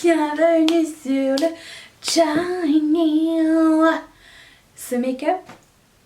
Bienvenue sur le channel. Ce make-up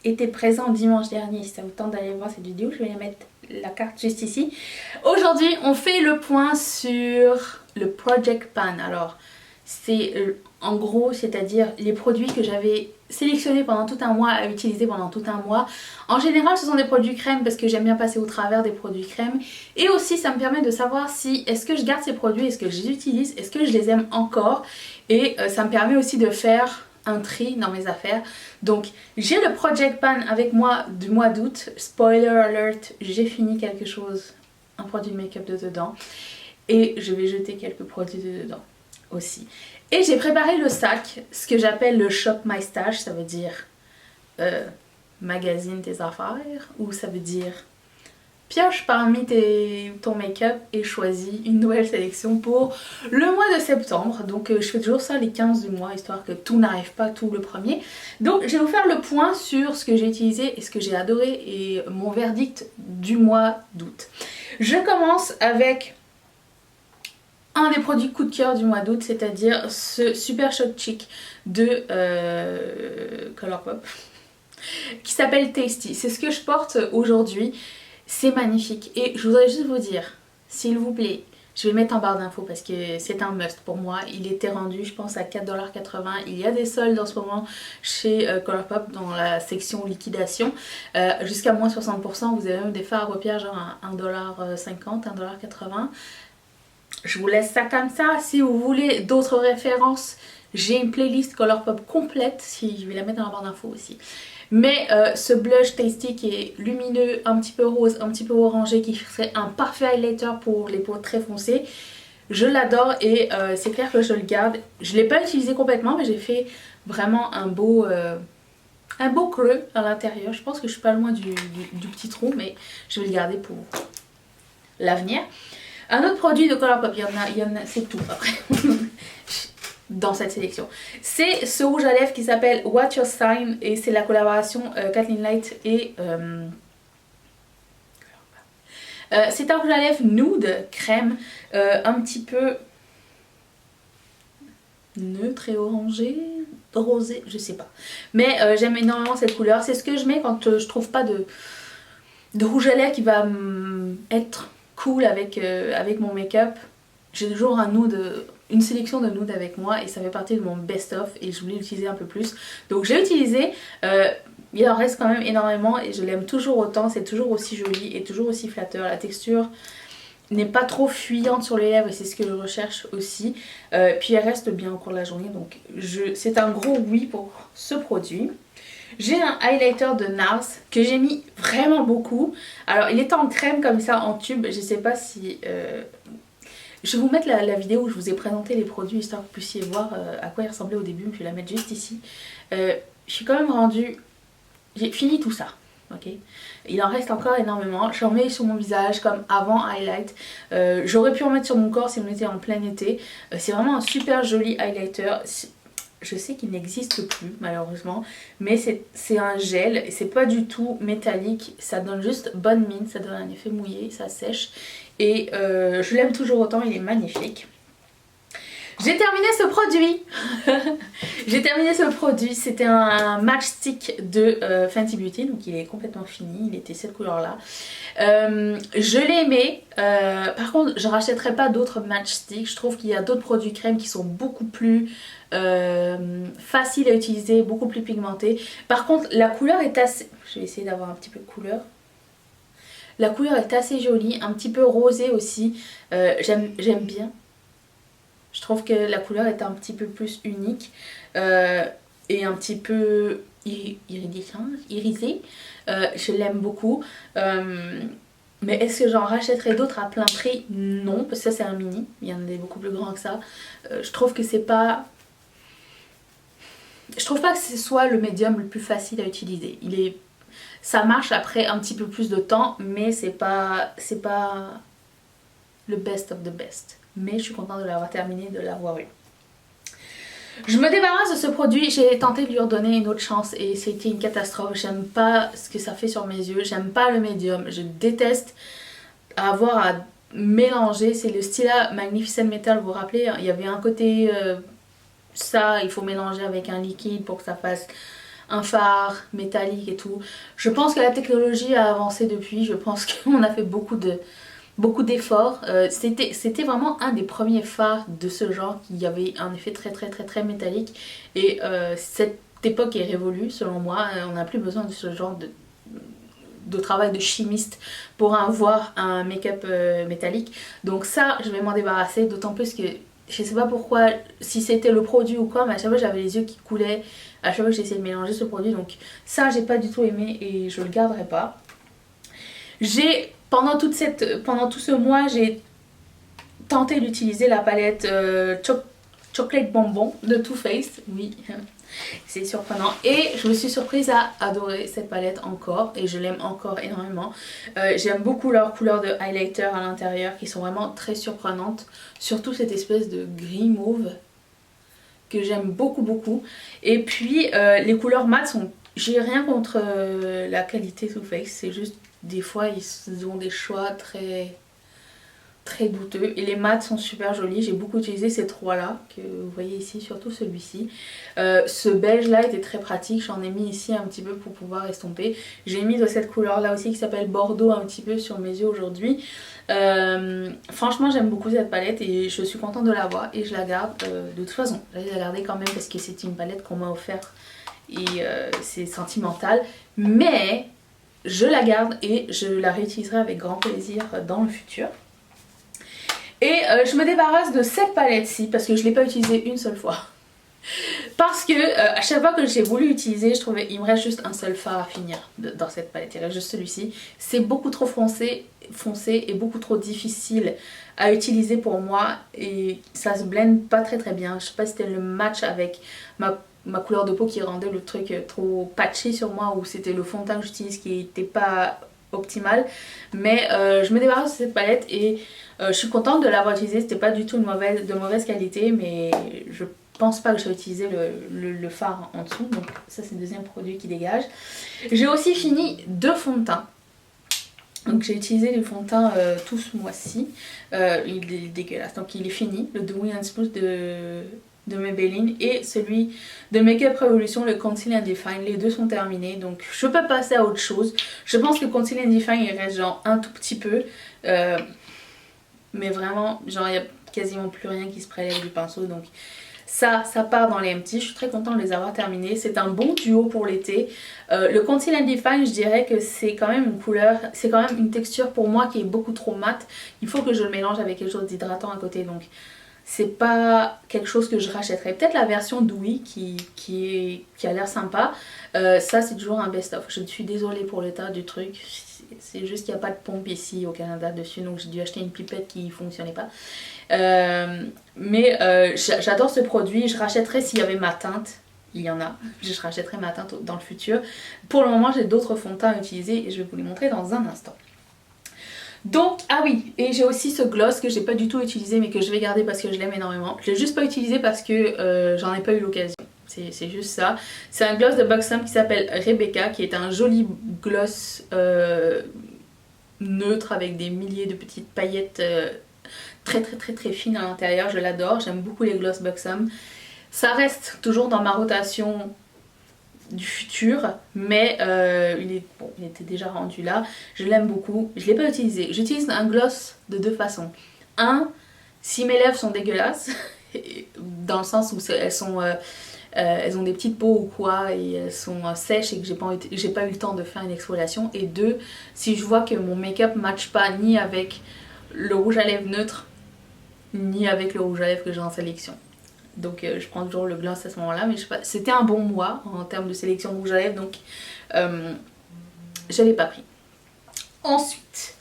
était présent dimanche dernier. Si ça vous tente d'aller voir cette vidéo, je vais mettre la carte juste ici. Aujourd'hui, on fait le point sur le Project Pan. Alors, c'est en gros, c'est-à-dire les produits que j'avais sélectionnés pendant tout un mois, à utiliser pendant tout un mois. En général, ce sont des produits crème parce que j'aime bien passer au travers des produits crème. Et aussi, ça me permet de savoir si est-ce que je garde ces produits, est-ce que je les utilise, est-ce que je les aime encore. Et ça me permet aussi de faire un tri dans mes affaires. Donc, j'ai le Project Pan avec moi du mois d'août. Spoiler alert, j'ai fini quelque chose, un produit de make-up de dedans. Et je vais jeter quelques produits de dedans aussi. Et j'ai préparé le sac, ce que j'appelle le Shop My Stash, ça veut dire magazine tes affaires, ou ça veut dire pioche parmi ton make-up et choisis une nouvelle sélection pour le mois de septembre. Donc je fais toujours ça les 15 du mois, histoire que tout n'arrive pas tout le premier. Donc je vais vous faire le point sur ce que j'ai utilisé et ce que j'ai adoré et mon verdict du mois d'août. Je commence avec un des produits coup de cœur du mois d'août, c'est-à-dire ce Super Shot Chic de Colourpop qui s'appelle Tasty. C'est ce que je porte aujourd'hui. C'est magnifique et je voudrais juste vous dire, s'il vous plaît, je vais mettre en barre d'infos parce que c'est un must pour moi. Il était rendu, je pense, à 4,80$. Il y a des soldes en ce moment chez Colourpop dans la section liquidation. Jusqu'à moins 60%, vous avez même des fards à paupières genre à 1,50$, 1,80$. Je vous laisse ça comme ça. Si vous voulez d'autres références, j'ai une playlist Colourpop complète. Si je vais la mettre dans la barre d'infos aussi. Mais ce blush Tasty qui est lumineux, un petit peu rose, un petit peu orangé, qui serait un parfait highlighter pour les peaux très foncées. Je l'adore et c'est clair que je le garde. Je ne l'ai pas utilisé complètement, mais j'ai fait vraiment un beau creux à l'intérieur. Je pense que je suis pas loin du petit trou, mais je vais le garder pour l'avenir. Un autre produit de Colourpop, il y en a c'est tout après dans cette sélection. C'est ce rouge à lèvres qui s'appelle What's Your Sign et c'est la collaboration Kathleen Light et c'est un rouge à lèvres nude crème, un petit peu neutre et orangé, rosé, je sais pas. Mais j'aime énormément cette couleur. C'est ce que je mets quand je trouve pas de rouge à lèvres qui va être cool avec mon make-up. J'ai toujours une sélection de nudes avec moi et ça fait partie de mon best-of et je voulais l'utiliser un peu plus. Donc j'ai utilisé, il en reste quand même énormément et je l'aime toujours autant, c'est toujours aussi joli et toujours aussi flatteur. La texture n'est pas trop fuyante sur les lèvres et c'est ce que je recherche aussi. Puis elle reste bien au cours de la journée, donc c'est un gros oui pour ce produit. J'ai un highlighter de NARS que j'ai mis vraiment beaucoup. Alors il est en crème comme ça, en tube, je sais pas si... Je vais vous mettre la vidéo où je vous ai présenté les produits histoire que vous puissiez voir à quoi ils ressemblaient au début. Je vais la mettre juste ici. Je suis quand même rendue... J'ai fini tout ça. Okay. Il en reste encore énormément. J'en mets sur mon visage comme avant highlight. J'aurais pu en mettre sur mon corps si on était en plein été. C'est vraiment un super joli highlighter. Je sais qu'il n'existe plus malheureusement, mais c'est un gel et c'est pas du tout métallique, ça donne juste bonne mine, ça donne un effet mouillé, ça sèche et je l'aime toujours autant, il est magnifique. J'ai terminé ce produit. J'ai terminé ce produit, c'était un matchstick de Fenty Beauty, donc il est complètement fini, il était cette couleur là. Je l'ai aimé, par contre je rachèterai pas d'autres matchsticks, je trouve qu'il y a d'autres produits crème qui sont beaucoup plus faciles à utiliser, beaucoup plus pigmentés. Par contre la couleur est assez... Je vais essayer d'avoir un petit peu de couleur. La couleur est assez jolie, un petit peu rosée aussi, j'aime bien. Je trouve que la couleur est un petit peu plus unique et un petit peu irisée. Je l'aime beaucoup. Mais est-ce que j'en rachèterai d'autres à plein prix? Non, parce que ça c'est un mini. Il y en a des beaucoup plus grands que ça. Je trouve que c'est pas... Je trouve pas que ce soit le médium le plus facile à utiliser. Ça marche après un petit peu plus de temps, mais c'est pas le best of the best. Mais je suis contente de l'avoir terminé, de l'avoir eu. Je me débarrasse de ce produit, j'ai tenté de lui redonner une autre chance et c'était une catastrophe. J'aime pas ce que ça fait sur mes yeux, j'aime pas le médium, je déteste avoir à mélanger. C'est le Stila Magnificent Metal, vous vous rappelez, hein, il y avait un côté ça, il faut mélanger avec un liquide pour que ça fasse un phare métallique et tout. Je pense que la technologie a avancé depuis, je pense qu'on a fait beaucoup d'efforts. C'était vraiment un des premiers phares de ce genre qui avait un effet très métallique et cette époque est révolue selon moi. On n'a plus besoin de ce genre de travail de chimiste pour avoir un make-up métallique. Donc ça, je vais m'en débarrasser, d'autant plus que je sais pas pourquoi, si c'était le produit ou quoi, mais à chaque fois j'avais les yeux qui coulaient, à chaque fois j'ai essayé de mélanger ce produit, donc ça j'ai pas du tout aimé et je le garderai pas. Pendant tout ce mois, j'ai tenté d'utiliser la palette Chocolate Bonbon de Too Faced, oui, c'est surprenant. Et je me suis surprise à adorer cette palette encore et je l'aime encore énormément. J'aime beaucoup leurs couleurs de highlighter à l'intérieur qui sont vraiment très surprenantes. Surtout cette espèce de gris mauve que j'aime beaucoup. Et puis les couleurs mat sont... J'ai rien contre la qualité Too Faced, c'est juste des fois ils ont des choix très douteux et les mats sont super jolis. J'ai beaucoup utilisé ces trois là que vous voyez ici, surtout celui-ci. Ce beige là était très pratique, j'en ai mis ici un petit peu pour pouvoir estomper. J'ai mis de cette couleur là aussi qui s'appelle Bordeaux un petit peu sur mes yeux aujourd'hui. Franchement j'aime beaucoup cette palette et je suis contente de l'avoir et je la garde de toute façon. Je vais la garder quand même parce que c'est une palette qu'on m'a offerte et c'est sentimental, mais je la garde et je la réutiliserai avec grand plaisir dans le futur. Et je me débarrasse de cette palette-ci parce que je ne l'ai pas utilisée une seule fois. Parce que à chaque fois que j'ai voulu utiliser, je trouvais il me reste juste un seul fard à finir dans cette palette. Il reste juste celui-ci. C'est beaucoup trop foncé et beaucoup trop difficile à utiliser pour moi. Et ça se blende pas très bien. Je sais pas si c'était le match avec ma couleur de peau qui rendait le truc trop patchy sur moi ou c'était le fond de teint que j'utilise qui n'était pas optimal. Mais je me débarrasse de cette palette et je suis contente de l'avoir utilisée. C'était pas du tout de mauvaise qualité, mais je pense pas que je vais utiliser le fard en dessous. Donc ça c'est le deuxième produit qui dégage. J'ai aussi fini 2 fonds de teint. Donc j'ai utilisé le fond de teint tout ce mois-ci. Il est dégueulasse. Donc il est fini. Le Dewy and Smooth de Maybelline et celui de Makeup Revolution, le Conceal and Define. Les deux sont terminés. Donc je peux passer à autre chose. Je pense que Conceal and Define il reste genre un tout petit peu. Mais vraiment, genre il n'y a quasiment plus rien qui se prélève du pinceau. Donc ça part dans les empty. Je suis très contente de les avoir terminés. C'est un bon duo pour l'été. Le Conceal and Define, je dirais que c'est quand même une couleur, c'est quand même une texture pour moi qui est beaucoup trop mate. Il faut que je le mélange avec quelque chose d'hydratant à côté. Donc c'est pas quelque chose que je rachèterais. Peut-être la version Dewy qui a l'air sympa. Ça c'est toujours un best-of. Je suis désolée pour l'état du truc. C'est juste qu'il n'y a pas de pompe ici au Canada dessus. Donc j'ai dû acheter une pipette qui ne fonctionnait pas. J'adore ce produit. Je rachèterais s'il y avait ma teinte. Il y en a. Je rachèterai ma teinte dans le futur. Pour le moment j'ai d'autres fonds de teint à utiliser et je vais vous les montrer dans un instant. Donc, ah oui, et j'ai aussi ce gloss que j'ai pas du tout utilisé mais que je vais garder parce que je l'aime énormément. Je l'ai juste pas utilisé parce que j'en ai pas eu l'occasion. C'est juste ça. C'est un gloss de Buxom qui s'appelle Rebecca, qui est un joli gloss neutre avec des milliers de petites paillettes très fines à l'intérieur. Je l'adore, j'aime beaucoup les gloss Buxom. Ça reste toujours dans ma rotation du futur, mais il était déjà rendu là. Je l'aime beaucoup, je l'ai pas utilisé. J'utilise un gloss de deux façons. Si mes lèvres sont dégueulasses, dans le sens où elles ont des petites peaux ou quoi et elles sont sèches et que j'ai pas eu le temps de faire une exfoliation. Et 2, si je vois que mon make-up ne matche pas ni avec le rouge à lèvres neutre ni avec le rouge à lèvres que j'ai en sélection. Donc je prends toujours le gloss à ce moment là, mais je sais pas, c'était un bon mois en termes de sélection de rouge à lèvres, donc je l'ai pas pris. Ensuite,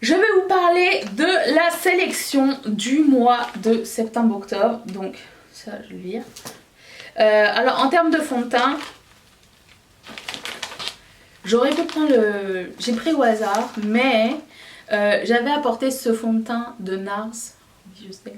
je vais vous parler de la sélection du mois de septembre-octobre. Donc ça je vais lire. Alors en termes de fond de teint, j'aurais pu prendre j'ai pris au hasard, mais j'avais apporté ce fond de teint de NARS oui je sais,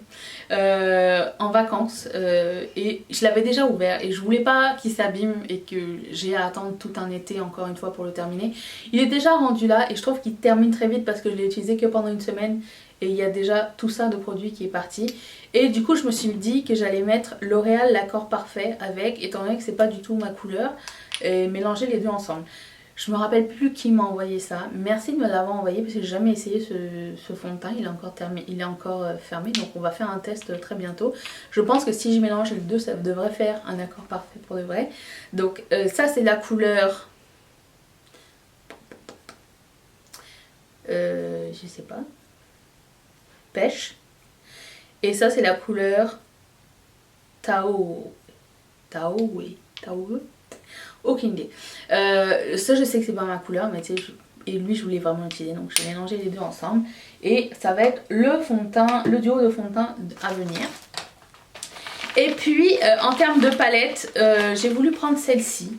en vacances et je l'avais déjà ouvert et je voulais pas qu'il s'abîme et que j'ai à attendre tout un été encore une fois pour le terminer. Il est déjà rendu là et je trouve qu'il termine très vite parce que je l'ai utilisé que pendant une semaine et il y a déjà tout ça de produit qui est parti. Et du coup je me suis dit que j'allais mettre L'Oréal l'accord parfait avec, étant donné que c'est pas du tout ma couleur, et mélanger les deux ensemble. Je me rappelle plus qui m'a envoyé ça. Merci de me l'avoir envoyé parce que j'ai jamais essayé ce fond de teint. Il est encore fermé, donc on va faire un test très bientôt. Je pense que si je mélange les deux, ça devrait faire un accord parfait pour de vrai. Donc ça c'est la couleur... je sais pas. Pêche. Et ça c'est la couleur Tao. Tao, oui. Tao. Aucune idée. Ça je sais que c'est pas ma couleur, mais tu sais, et lui je voulais vraiment l'utiliser, donc je vais mélanger les deux ensemble. Et ça va être le fond de teint, le duo de fond de teint à venir. Et puis en termes de palette, j'ai voulu prendre celle-ci.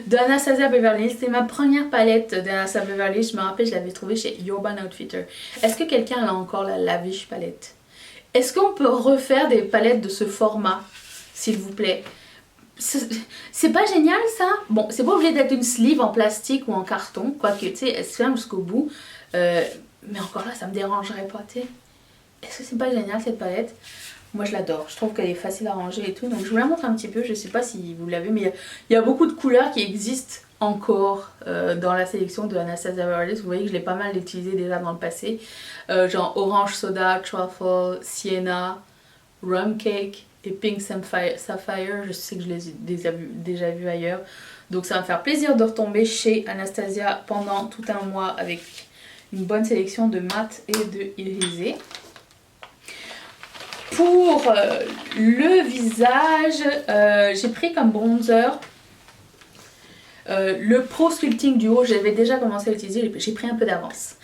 De Anastasia Beverly Hills. C'est ma première palette d'Anastasia Beverly Hills. Je me rappelle, je l'avais trouvée chez Urban Outfitter. Est-ce que quelqu'un a encore la Lavish palette? Est-ce qu'on peut refaire des palettes de ce format, s'il vous plaît? C'est pas génial ça? Bon, c'est pas obligé d'être une sleeve en plastique ou en carton, quoique tu sais, elle se ferme jusqu'au bout. Mais encore là, ça me dérangerait pas, tu sais. Est-ce que c'est pas génial cette palette? Moi je l'adore, je trouve qu'elle est facile à ranger et tout. Donc je vous la montre un petit peu, je sais pas si vous l'avez, mais il y a beaucoup de couleurs qui existent encore dans la sélection de Anastasia Beverly Hills. Vous voyez que je l'ai pas mal utilisé déjà dans le passé. Genre Orange Soda, Truffle, Sienna, Rum Cake et Pink Sapphire. Je sais que je les ai déjà vus ailleurs. Donc ça va me faire plaisir de retomber chez Anastasia pendant tout un mois avec une bonne sélection de mat et de irisé. Pour le visage, j'ai pris comme bronzer le Pro Sculpting Duo. J'avais déjà commencé à l'utiliser, j'ai pris un peu d'avance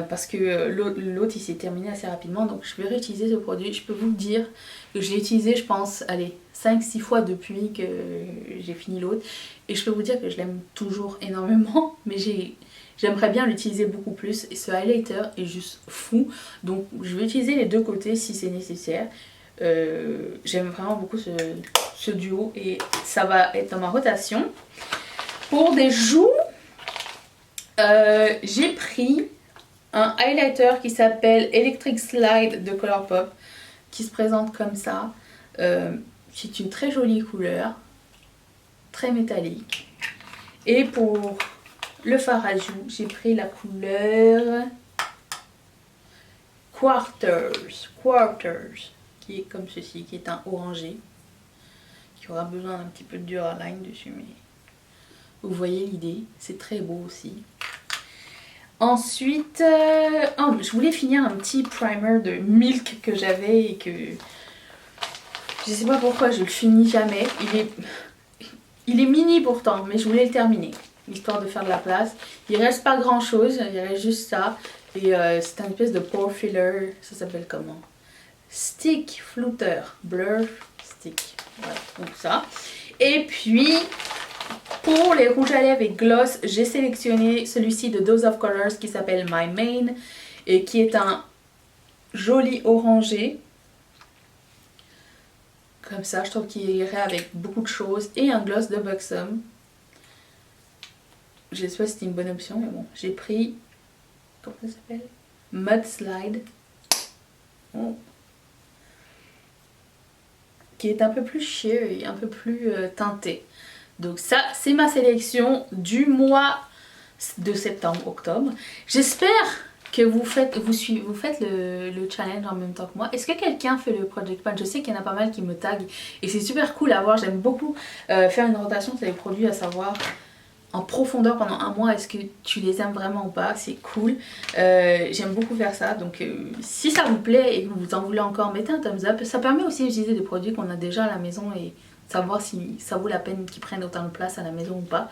parce que l'autre il s'est terminé assez rapidement, donc je vais réutiliser ce produit. Je peux vous dire que je l'ai utilisé, je pense, allez, 5-6 fois depuis que j'ai fini l'autre, et je peux vous dire que je l'aime toujours énormément, mais j'aimerais bien l'utiliser beaucoup plus et ce highlighter est juste fou, donc je vais utiliser les deux côtés si c'est nécessaire. J'aime vraiment beaucoup ce duo et ça va être dans ma rotation. Pour des joues, j'ai pris un highlighter qui s'appelle Electric Slide de Colourpop, qui se présente comme ça. C'est une très jolie couleur, très métallique. Et pour le fard à joues, j'ai pris la couleur Quarters, qui est comme ceci, qui est un orangé, qui aura besoin d'un petit peu de Duraline dessus, mais vous voyez l'idée, c'est très beau aussi. Ensuite, je voulais finir un petit primer de Milk que j'avais et que je sais pas pourquoi je le finis jamais. Il est mini pourtant, mais je voulais le terminer, histoire de faire de la place. Il reste pas grand chose, il reste juste ça. Et c'est un espèce de pore filler, ça s'appelle comment? Stick Flutter, Blur Stick. Voilà, donc ça. Et puis, pour les rouges à lèvres et gloss, j'ai sélectionné celui-ci de Dose of Colors qui s'appelle My Main et qui est un joli orangé. Comme ça, je trouve qu'il irait avec beaucoup de choses. Et un gloss de Buxom. Je sais pas si c'était une bonne option, mais bon, j'ai pris... Comment ça s'appelle? Mudslide. Oh. Qui est un peu plus sheer et un peu plus teinté. Donc ça, c'est ma sélection du mois de septembre-octobre. J'espère que vous faites le challenge en même temps que moi. Est-ce que quelqu'un fait le Project Pan? Je sais qu'il y en a pas mal qui me taguent et c'est super cool à voir. J'aime beaucoup faire une rotation sur les produits, à savoir en profondeur pendant un mois, est-ce que tu les aimes vraiment ou pas? C'est cool. J'aime beaucoup faire ça, donc si ça vous plaît et que vous en voulez encore, mettez un thumbs up. Ça permet aussi d'utiliser des produits qu'on a déjà à la maison et savoir si ça vaut la peine qu'ils prennent autant de place à la maison ou pas.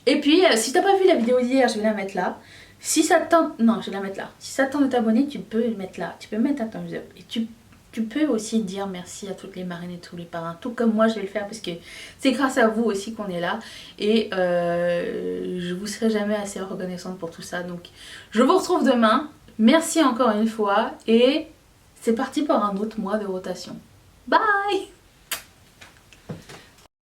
Et puis si t'as pas vu la vidéo d'hier, je vais la mettre là. Si ça te tente, non, je vais la mettre là. Si ça te tente de t'abonner, tu peux le mettre là. Tu peux mettre un thumbs up et tu peux aussi dire merci à toutes les marraines et tous les parrains, tout comme moi je vais le faire parce que c'est grâce à vous aussi qu'on est là et je vous serai jamais assez reconnaissante pour tout ça. Donc je vous retrouve demain, Merci encore une fois et c'est parti pour un autre mois de rotation. Bye!